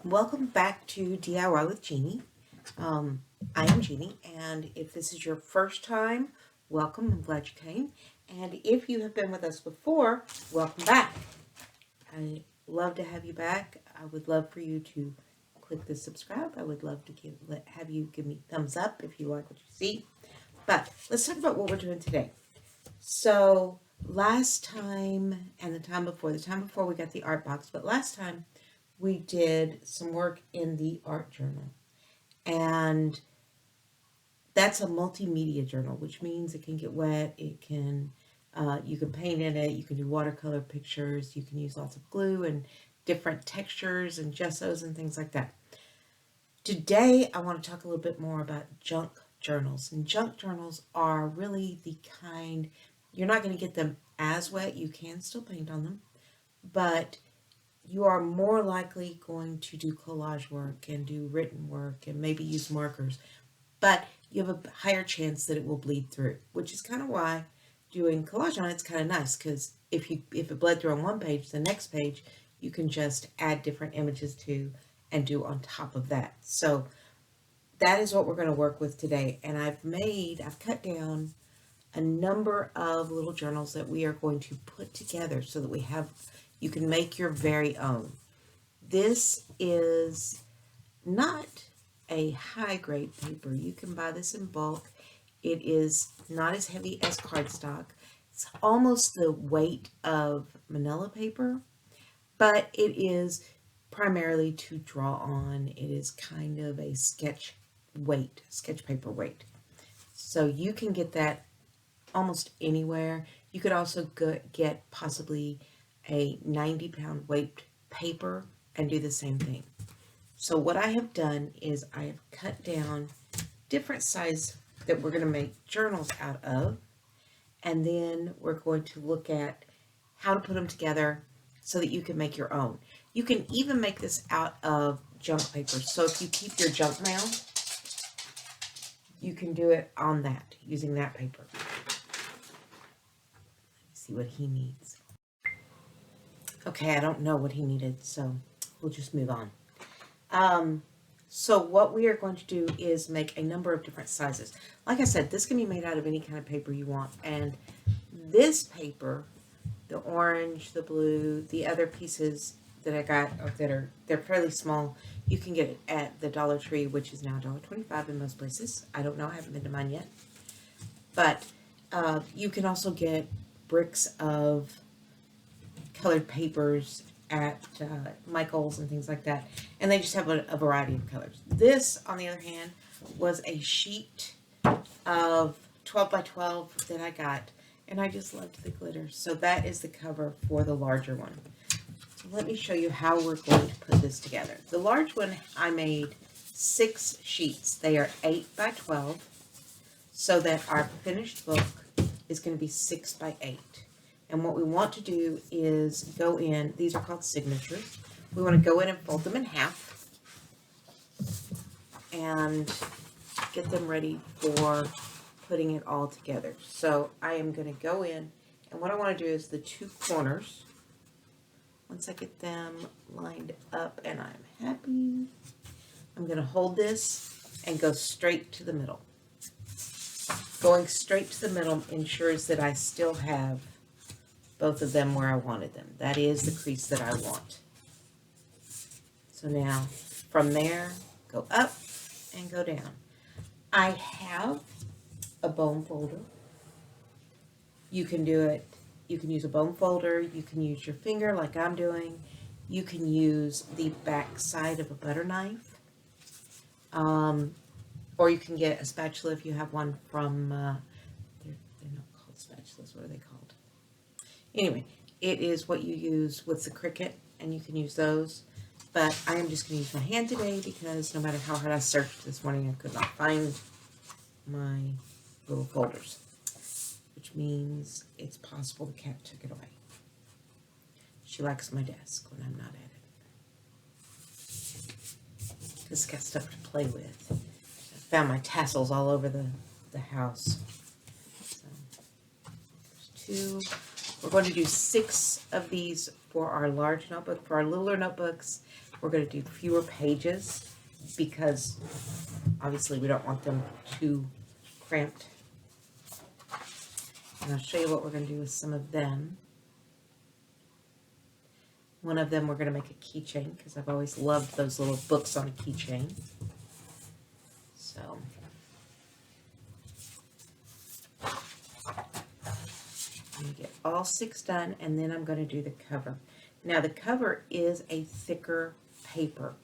Welcome back to DIY with Jeannie. I am Jeannie, and if this is your first time, welcome. I'm glad you came. And if you have been with us before, welcome back. I love to have you back. I would love for you to click the subscribe. I would love to have you give me thumbs up if you like what you see. But let's talk about what we're doing today. So last time and the time before we got the art box, but last time we did some work in the art journal. And that's a multimedia journal, which means it can get wet. It can, you can paint in it. You can do watercolor pictures. You can use lots of glue and different textures and gessos and things like that. Today, I want to talk a little bit more about junk journals. And junk journals are really the kind, you're not going to get them as wet. You can still paint on them, but you are more likely going to do collage work and do written work and maybe use markers, but you have a higher chance that it will bleed through, which is kind of why doing collage on it's kind of nice, because if it bled through on one page, the next page you can just add different images to and do on top of that. So that is what we're going to work with today. And I've cut down a number of little journals that we are going to put together so that you can make your very own. This is not a high grade paper. You can buy this in bulk. It is not as heavy as cardstock. It's almost the weight of manila paper, but it is primarily to draw on. It is kind of a sketch paper weight. So you can get that almost anywhere. You could also get possibly a 90-pound weight paper and do the same thing. So what I have done is I have cut down different sizes that we're going to make journals out of, and then we're going to look at how to put them together so that you can make your own. You can even make this out of junk paper. So if you keep your junk mail, you can do it on that, using that paper. Let's see what he needs. Okay, I don't know what he needed, so we'll just move on. So what we are going to do is make a number of different sizes. Like I said, this can be made out of any kind of paper you want. And this paper, the orange, the blue, the other pieces that I got they're fairly small. You can get it at the Dollar Tree, which is now $1.25 in most places. I don't know, I haven't been to mine yet. But you can also get bricks of colored papers at Michael's and things like that, and they just have a variety of colors. This, on the other hand, was a sheet of 12 by 12 that I got, and I just loved the glitter. So that is the cover for the larger one. So let me show you how we're going to put this together. The large one, I made 6 sheets. They are 8 by 12, so that our finished book is going to be 6 by 8. And what we want to do is go in, these are called signatures. We want to go in and fold them in half and get them ready for putting it all together. So I am going to go in, and what I want to do is the 2 corners. Once I get them lined up and I'm happy, I'm going to hold this and go straight to the middle. Going straight to the middle ensures that I still have both of them where I wanted them. That is the crease that I want. So now from there, go up and go down. I have a bone folder. You can do it. You can use a bone folder. You can use your finger like I'm doing. You can use the back side of a butter knife. Or you can get a spatula if you have one from, they're not called spatulas. What are they called? Anyway, it is what you use with the Cricut, and you can use those. But I am just going to use my hand today because no matter how hard I searched this morning, I could not find my little folders, which means it's possible the cat took it away. She likes my desk when I'm not at it. It's got stuff to play with. I found my tassels all over the house. So, there's 2. We're going to do 6 of these for our large notebook. For our littler notebooks, we're going to do fewer pages because obviously we don't want them too cramped. And I'll show you what we're going to do with some of them. One of them we're going to make a keychain because I've always loved those little books on a keychain. So I'm going to get all 6 done, and then I'm going to do the cover. Now the cover is a thicker paper.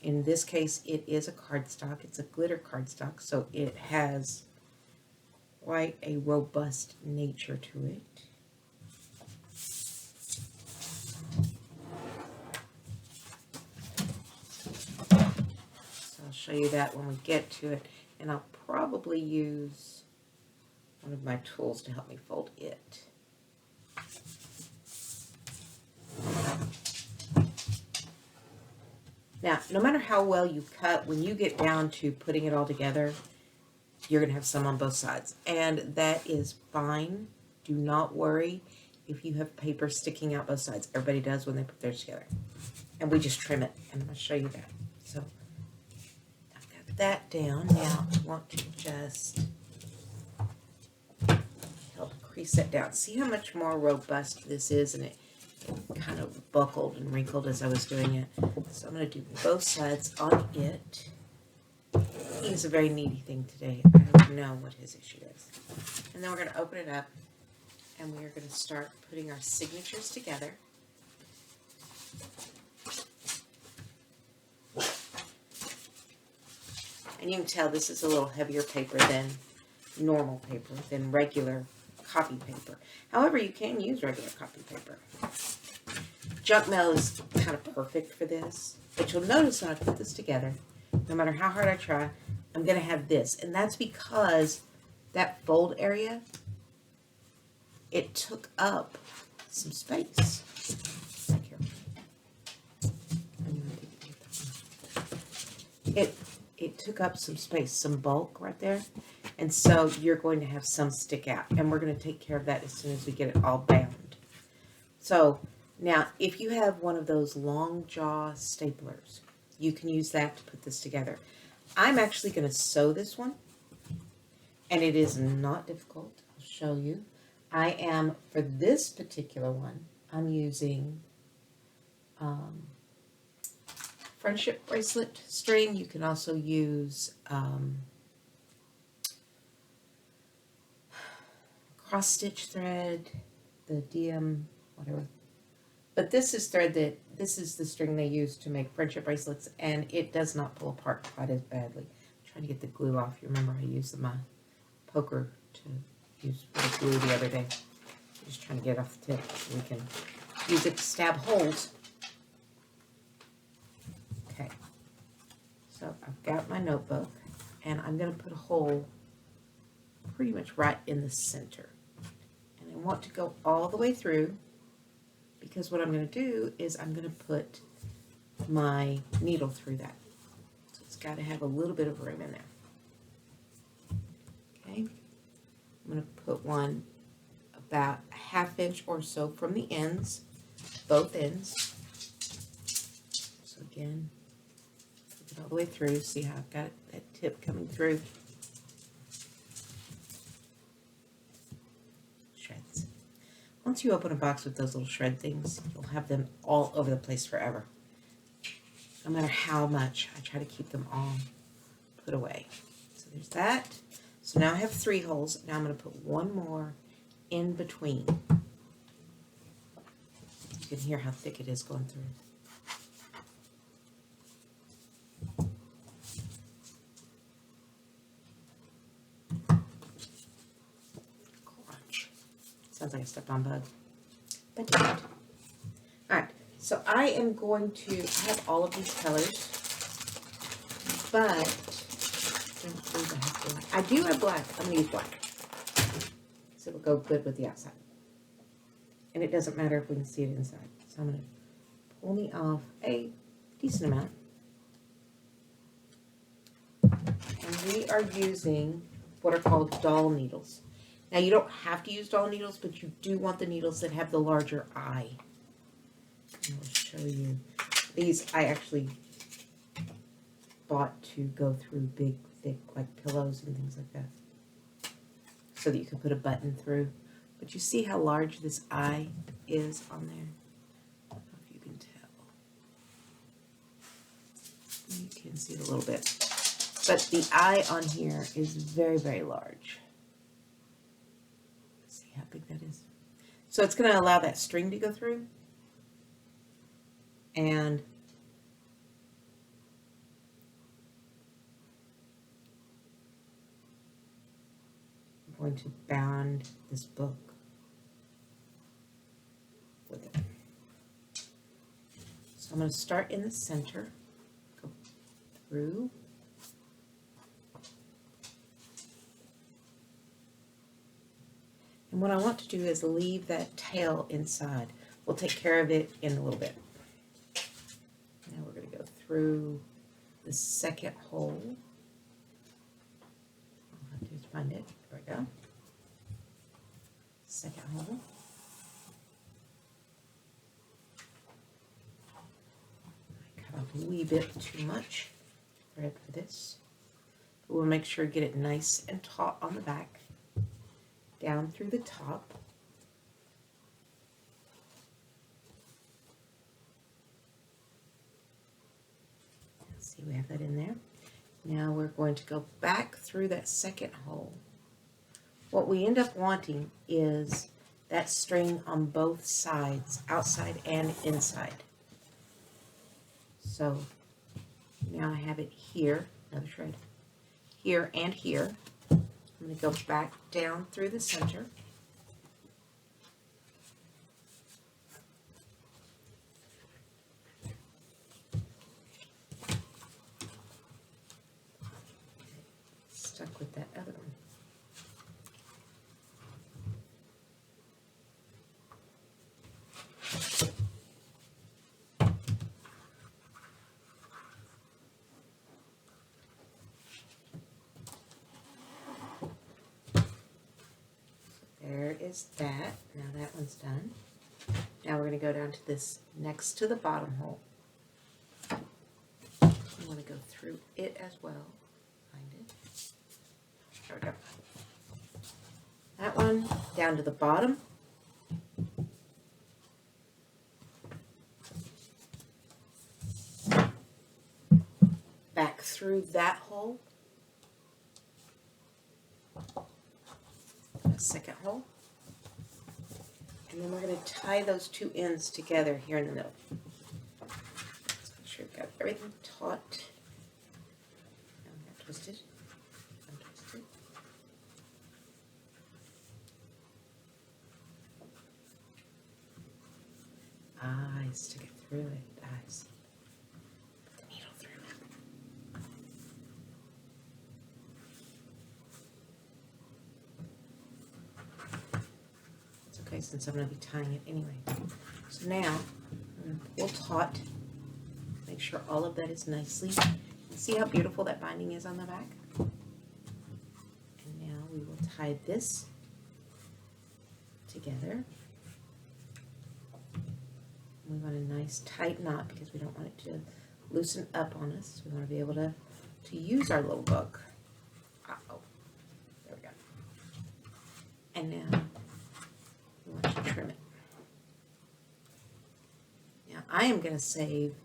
In this case, it is a cardstock. It's a glitter cardstock, so it has quite a robust nature to it. So I'll show you that when we get to it, and I'll probably use one of my tools to help me fold it. Now, no matter how well you cut, when you get down to putting it all together, you're going to have some on both sides. And that is fine. Do not worry if you have paper sticking out both sides. Everybody does when they put theirs together. And we just trim it. And I'm going to show you that. So, I've got that down. Now, I want to just help crease that down. See how much more robust this is? And it kind of buckled and wrinkled as I was doing it. So I'm going to do both sides on it. He's a very needy thing today. I don't know what his issue is. And then we're going to open it up, and we are going to start putting our signatures together. And you can tell this is a little heavier paper than normal paper, than regular copy paper. However, you can use regular copy paper. Junk mail is kind of perfect for this. But you'll notice when I put this together, no matter how hard I try, I'm going to have this. And that's because that fold area, it took up some space. It took up some space, some bulk right there. And so you're going to have some stick out. And we're going to take care of that as soon as we get it all bound. So now, if you have one of those long jaw staplers, you can use that to put this together. I'm actually going to sew this one, and it is not difficult. I'll show you. I am, for this particular one, I'm using friendship bracelet string. You can also use cross stitch thread, the DM, whatever. But this is this is the string they use to make friendship bracelets, and it does not pull apart quite as badly. I'm trying to get the glue off. You remember I used my poker to use for the glue the other day. I'm just trying to get it off the tip so we can use it to stab holes. Okay, so I've got my notebook, and I'm going to put a hole pretty much right in the center. And I want to go all the way through, because what I'm going to do is I'm going to put my needle through that. So it's got to have a little bit of room in there. Okay, I'm going to put one about a ½ inch or so from the ends, both ends. So again, put it all the way through. See how I've got that tip coming through. Shreds. Once you open a box with those little shred things, you'll have them all over the place forever. No matter how much I try to keep them all put away. So there's that. So now I have 3 holes. Now I'm going to put one more in between. You can hear how thick it is going through. Crunch. Sounds like I stepped on a bug. But didn't. Alright, so I am going to have all of these colors, but I do have black. I'm going to use black. So it'll go good with the outside. And it doesn't matter if we can see it inside. So I'm going to pull me off a decent amount. And we are using what are called doll needles. Now you don't have to use doll needles, but you do want the needles that have the larger eye. And I'll show you. These I actually bought to go through big, thick, like pillows and things like that, so that you can put a button through. But you see how large this eye is on there? I don't know if you can tell. You can see it a little bit. But the eye on here is very, very large. See how big that is? So it's going to allow that string to go through. And I'm going to bound this book with it. So I'm going to start in the center, go through. And what I want to do is leave that tail inside. We'll take care of it in a little bit. Now we're going to go through the second hole. All I have to do is find it. There we go. Second hole. I cut off a wee bit too much thread for this. But we'll make sure to get it nice and taut on the back, down through the top. See, we have that in there. Now we're going to go back through that second hole. What we end up wanting is that string on both sides, outside and inside. So now I have it here, another thread, here and here. I'm going to go back down through the center. Stuck with that other one. There is that. Now that one's done. Now we're going to go down to this next to the bottom hole. I'm going to go through it as well. Find it. There we go. That one down to the bottom. Back through that hole. Second hole, and then we're going to tie those two ends together here in the middle. Let's make sure we've got everything taut. Now twisted. Untwisted. I stick it through it. I see. Put the needle through it. Okay, since I'm going to be tying it anyway. So now I'm going to pull taut, make sure all of that is nicely. See how beautiful that binding is on the back? And now we will tie this together. We want a nice tight knot because we don't want it to loosen up on us. We want to be able to use our little book. Uh-oh. There we go. And now to trim it. Now I am going to save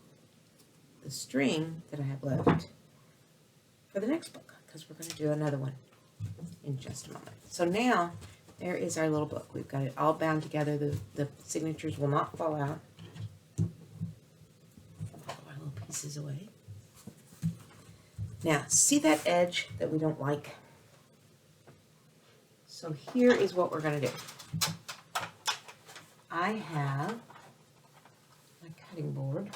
the string that I have left for the next book because we're going to do another one in just a moment. So now there is our little book. We've got it all bound together. The signatures will not fall out. Put our little pieces away. Now see that edge that we don't like? So here is what we're going to do. I have my cutting board.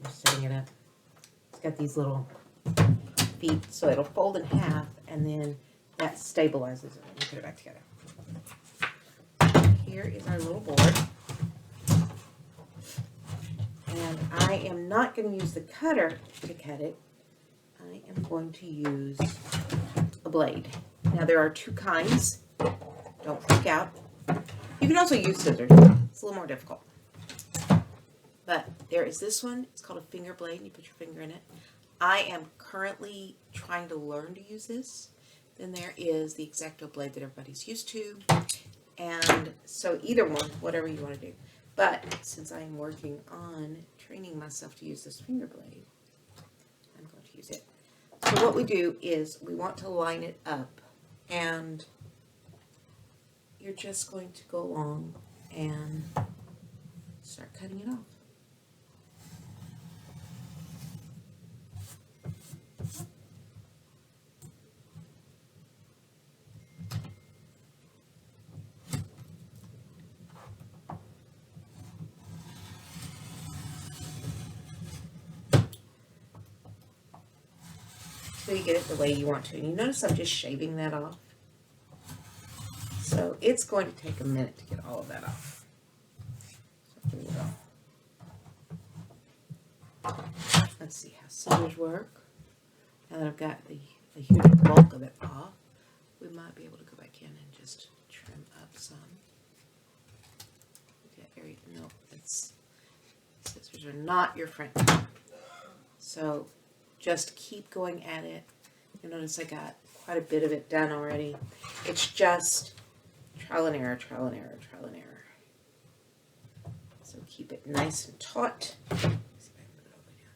I'm setting it up. It's got these little feet, so it'll fold in half, and then that stabilizes it. Let me put it back together. Here is our little board. And I am not going to use the cutter to cut it. I am going to use a blade. Now there are two kinds. Don't freak out. You can also use scissors. It's a little more difficult. But there is this one. It's called a finger blade, and you put your finger in it. I am currently trying to learn to use this. Then there is the X-Acto blade that everybody's used to. And so either one, whatever you want to do. But since I am working on training myself to use this finger blade, I'm going to use it. So what we do is we want to line it up, and you're just going to go along and start cutting it off. So you get it the way you want to. And you notice I'm just shaving that off. So it's going to take a minute to get all of that off. So here we go. Let's see how scissors work. Now that I've got the huge bulk of it off, we might be able to go back in and just trim up some. Okay, no, scissors are not your friend. So just keep going at it. You'll notice I got quite a bit of it done already. It's just trial and error, trial and error, trial and error. So keep it nice and taut. Let's see if I can put it over here.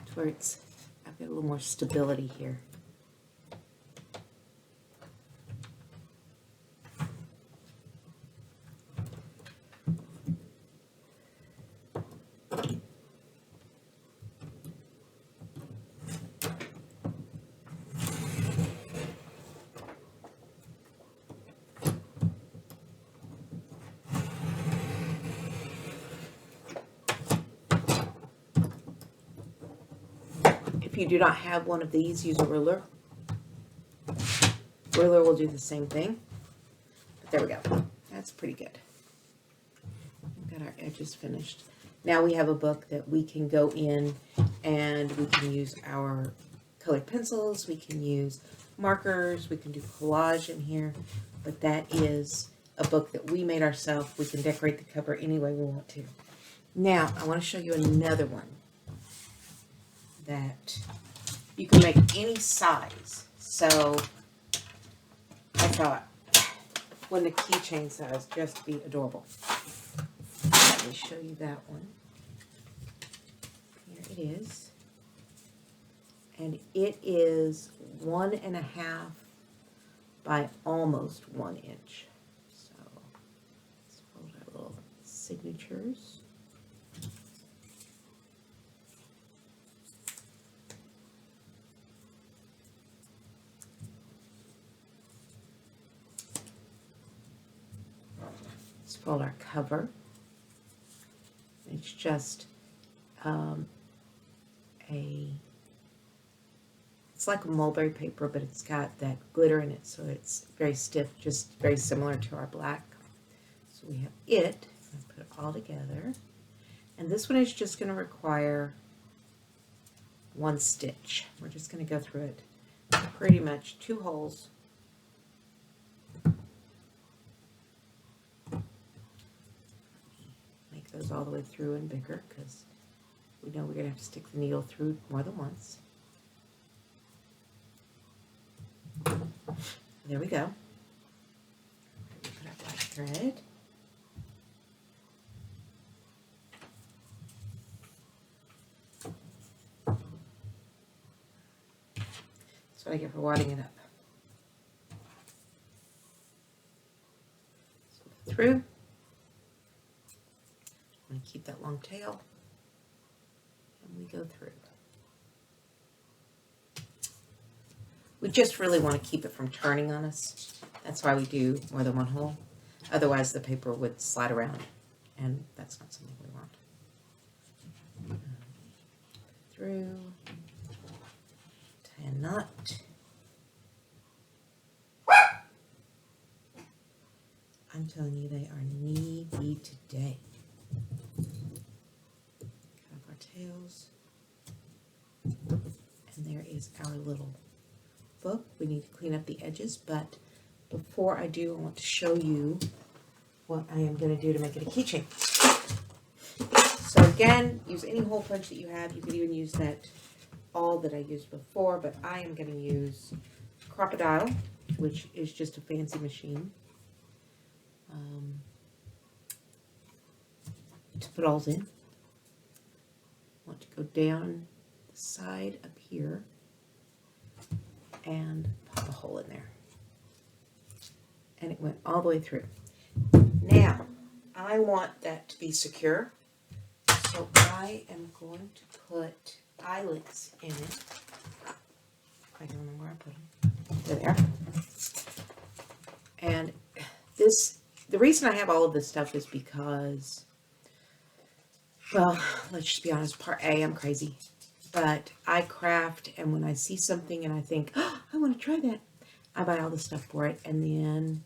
To where I've got a little more stability here. If you do not have one of these, use a ruler. Ruler will do the same thing. But there we go. That's pretty good. We've got our edges finished. Now we have a book that we can go in and we can use our colored pencils. We can use markers. We can do collage in here. But that is a book that we made ourselves. We can decorate the cover any way we want to. Now, I want to show you another one that you can make any size. So I thought, wouldn't a keychain size just be adorable? Let me show you that one. Here it is. And it is 1.5 by almost 1 inch. So let's fold our little signatures. Fold our cover. It's just it's like a mulberry paper, but it's got that glitter in it, so it's very stiff, just very similar to our black. So we have it. Let's put it all together. And this one is just going to require 1 stitch. We're just going to go through it pretty much 2 holes. Goes all the way through and bigger because we know we're going to have to stick the needle through more than once. There we go. Put our black thread. That's what I get for wadding it up. So through. I'm going to keep that long tail, and we go through. We just really want to keep it from turning on us. That's why we do more than 1 hole. Otherwise, the paper would slide around, and that's not something we want. Through, tie a knot. I'm telling you, they are knee deep today. details. And there is our little book. We need to clean up the edges, but before I do, I want to show you what I am going to do to make it a keychain. So again, use any hole punch that you have. You could even use that awl that I used before, but I am going to use Crocodile, which is just a fancy machine to put alls in. I want to go down the side up here and pop a hole in there. And it went all the way through. Now, I want that to be secure, so I am going to put eyelets in it. I don't know where I put them. They're there. And the reason I have all of this stuff is because, well, let's just be honest, part A, I'm crazy. But I craft, and when I see something and I think, oh, I want to try that, I buy all the stuff for it, and then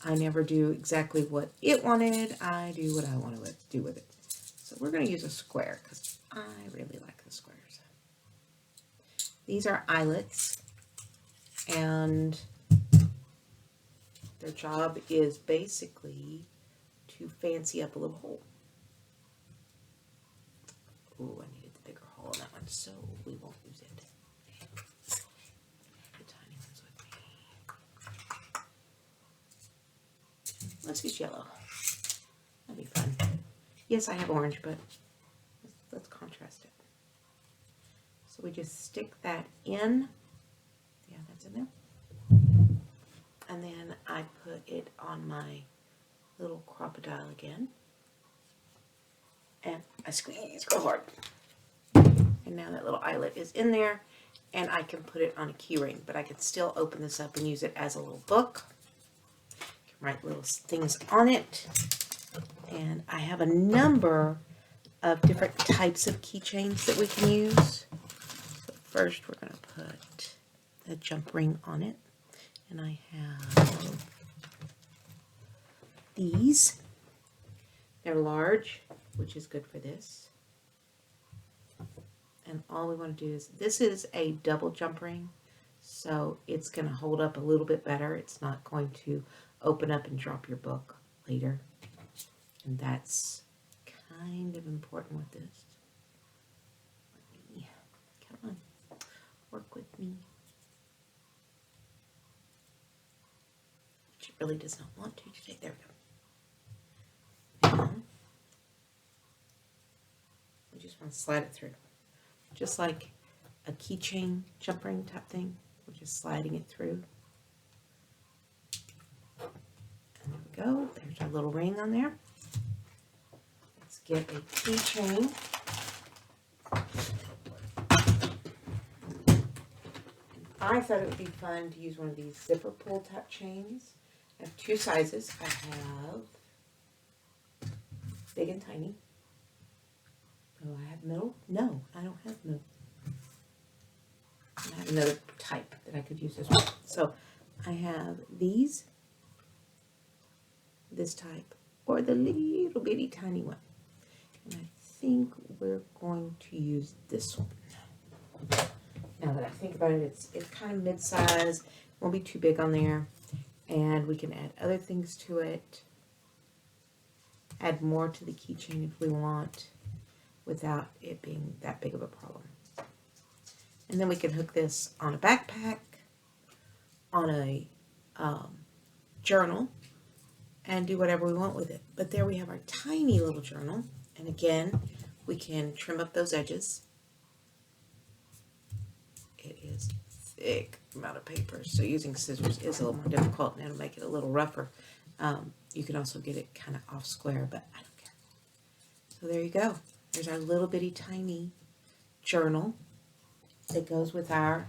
I never do exactly what it wanted. I do what I want to do with it. So we're going to use a square because I really like the squares. These are eyelets, and their job is basically to fancy up a little hole. Ooh, I needed the bigger hole on that one, so we won't use it. The tiny ones with me. Let's use yellow. That'd be fun. Yes, I have orange, but let's contrast it. So we just stick that in. Yeah, that's in there. And then I put it on my little crocodile again. And I squeeze real hard. And now that little eyelet is in there, and I can put it on a key ring, but I can still open this up and use it as a little book. You can write little things on it. And I have a number of different types of keychains that we can use. So first we're going to put a jump ring on it. And I have these. They're large, which is good for this. And all we want to do is, this is a double jump ring, so it's going to hold up a little bit better. It's not going to open up and drop your book later. And that's kind of important with this. Come on, work with me. Which it really does not want to today. There we go. Now, we just want to slide it through. Just like a keychain jump ring type thing. We're just sliding it through. And there we go. There's our little ring on there. Let's get a keychain. I thought it would be fun to use one of these zipper pull type chains. I have two sizes. I have big and tiny. Oh, I have middle? No, I don't have middle. I have another type that I could use as well. So I have these, this type, or the little bitty tiny one. And I think we're going to use this one. Now that I think about it, it's kind of mid-size, won't be too big on there, and we can add other things to it, add more to the keychain if we want, without it being that big of a problem. And then we can hook this on a backpack, on a journal, and do whatever we want with it. But there we have our tiny little journal, and again, we can trim up those edges. It is a thick amount of paper, so using scissors is a little more difficult, and it'll make it a little rougher. You can also get it kind of off square, but I don't care. So there you go. There's our little bitty tiny journal that goes with our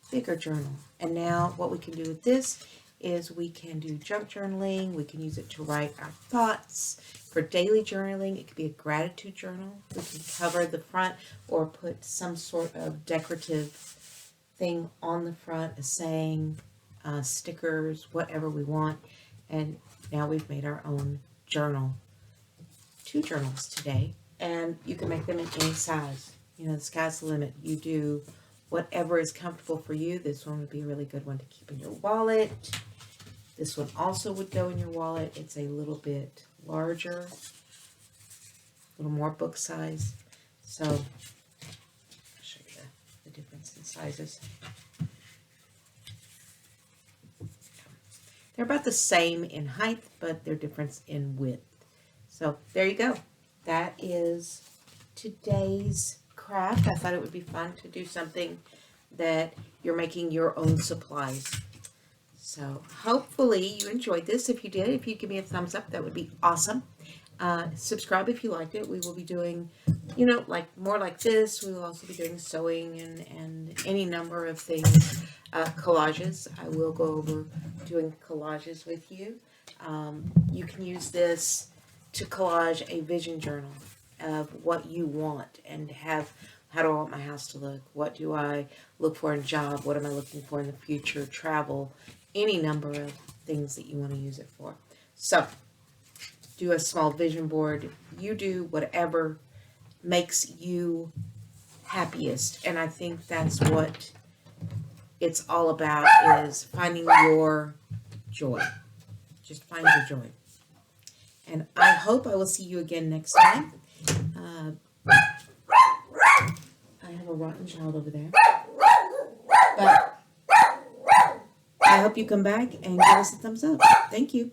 bigger journal. And now what we can do with this is we can do junk journaling. We can use it to write our thoughts. For daily journaling, it could be a gratitude journal. We can cover the front or put some sort of decorative thing on the front, a saying, stickers, whatever we want. And now we've made our own journal. 2 journals today. And you can make them in any size. You know, the sky's the limit. You do whatever is comfortable for you. This one would be a really good one to keep in your wallet. This one also would go in your wallet. It's a little bit larger, a little more book size. So I'll show you the difference in sizes. They're about the same in height, but they're different in width. So there you go. That is today's craft. I thought it would be fun to do something that you're making your own supplies. So hopefully you enjoyed this. If you did, if you give me a thumbs up, that would be awesome. Subscribe if you liked it. We will be doing, you know, like more like this. We will also be doing sewing and any number of things. Collages. I will go over doing collages with you. You can use this to collage a vision journal of what you want and have. How do I want my house to look? What do I look for in a job? What am I looking for in the future? Travel, any number of things that you want to use it for. So do a small vision board. You do whatever makes you happiest. And I think that's what it's all about, is finding your joy. Just find your joy. And I hope I will see you again next time. I have a rotten child over there. But I hope you come back and give us a thumbs up. Thank you.